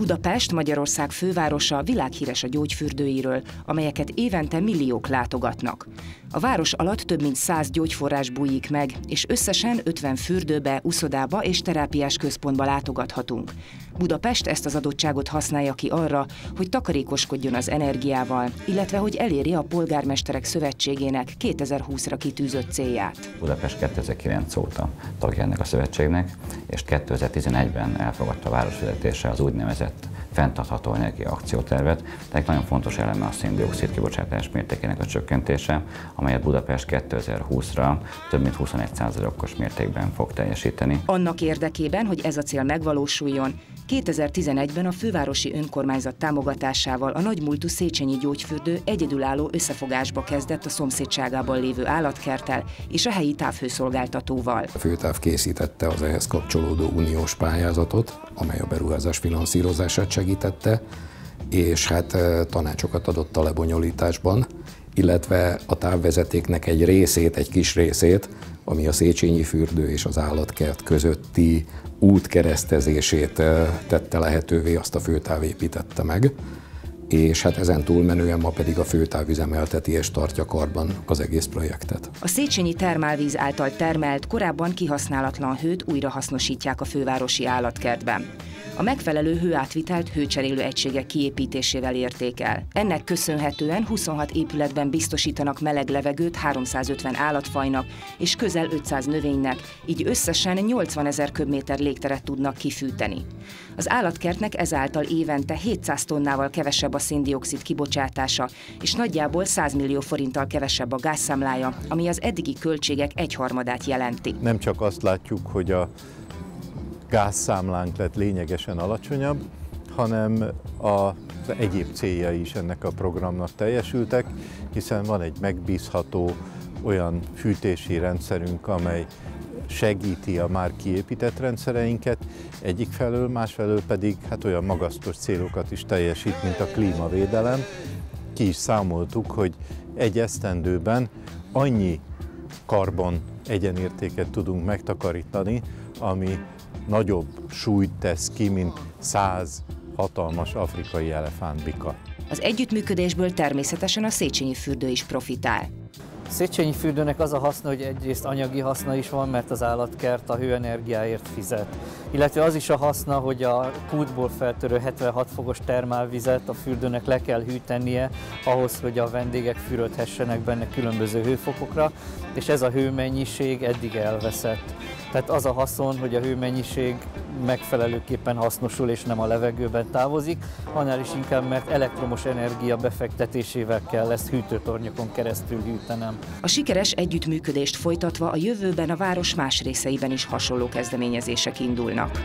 Budapest, Magyarország fővárosa világhíres a gyógyfürdőiről, amelyeket évente milliók látogatnak. A város alatt több mint 100 gyógyforrás bújik meg, és összesen 50 fürdőbe, uszodába és terápiás központba látogathatunk. Budapest ezt az adottságot használja ki arra, hogy takarékoskodjon az energiával, illetve hogy eléri a Polgármesterek Szövetségének 2020-ra kitűzött célját. Budapest 2009 óta tagja ennek a szövetségnek, és 2011-ben elfogadta a városvezetése az úgynevezett fenntartható energia akciótervet, tehát nagyon fontos eleme a szén-dioxid kibocsátás mértékének a csökkentése, amelyet Budapest 2020-ra több mint 21%-os mértékben fog teljesíteni. Annak érdekében, hogy ez a cél megvalósuljon, 2011-ben a fővárosi önkormányzat támogatásával a nagymúltú Széchenyi gyógyfürdő egyedülálló összefogásba kezdett a szomszédságában lévő állatkerttel és a helyi távhőszolgáltatóval. A főtáv készítette az ehhez kapcsolódó uniós pályázatot, amely a beruházás finanszírozását segítette, és hát tanácsokat adott a lebonyolításban, illetve a távvezetéknek egy részét, egy kis részét, ami a Széchenyi fürdő és az állatkert közötti útkeresztezését tette lehetővé, azt a főtáv építette meg, és hát ezen túlmenően ma pedig a főtáv üzemelteti és tartja karban az egész projektet. A széchenyi termálvíz által termelt, korábban kihasználatlan hőt újra hasznosítják a fővárosi állatkertben. A megfelelő hőátvitelt hőcserélő egységek kiépítésével érték el. Ennek köszönhetően 26 épületben biztosítanak meleg levegőt 350 állatfajnak és közel 500 növénynek, így összesen 80 000 köbméter légteret tudnak kifűteni. Az állatkertnek ezáltal évente 700 tonnával kevesebb a szén-dioxid kibocsátása, és nagyjából 100 millió forinttal kevesebb a gázszámlája, ami az eddigi költségek egyharmadát jelenti. Nem csak azt látjuk, hogy a gázszámlánk lett lényegesen alacsonyabb, hanem az egyéb céljai is ennek a programnak teljesültek, hiszen van egy megbízható olyan fűtési rendszerünk, amely segíti a már kiépített rendszereinket, egyik felől, másfelől pedig hát olyan magasztos célokat is teljesít, mint a klímavédelem. Ki is számoltuk, hogy egy esztendőben annyi karbon egyenértéket tudunk megtakarítani, ami nagyobb súlyt tesz ki, mint 100 hatalmas afrikai elefántbika. Az együttműködésből természetesen a Széchenyi fürdő is profitál. A Széchenyi fürdőnek az a haszna, hogy egyrészt anyagi haszna is van, mert az állatkert a hőenergiáért fizet. Illetve az is a haszna, hogy a kútból feltörő 76 fokos termálvizet a fürdőnek le kell hűtenie ahhoz, hogy a vendégek fürödhessenek benne különböző hőfokokra, és ez a hőmennyiség eddig elveszett. Tehát az a haszon, hogy a hőmennyiség megfelelőképpen hasznosul és nem a levegőben távozik, annál is inkább, mert elektromos energia befektetésével kell ezt hűtőtornyokon keresztül hűtenem. A sikeres együttműködést folytatva a jövőben a város más részeiben is hasonló kezdeményezések indulnak.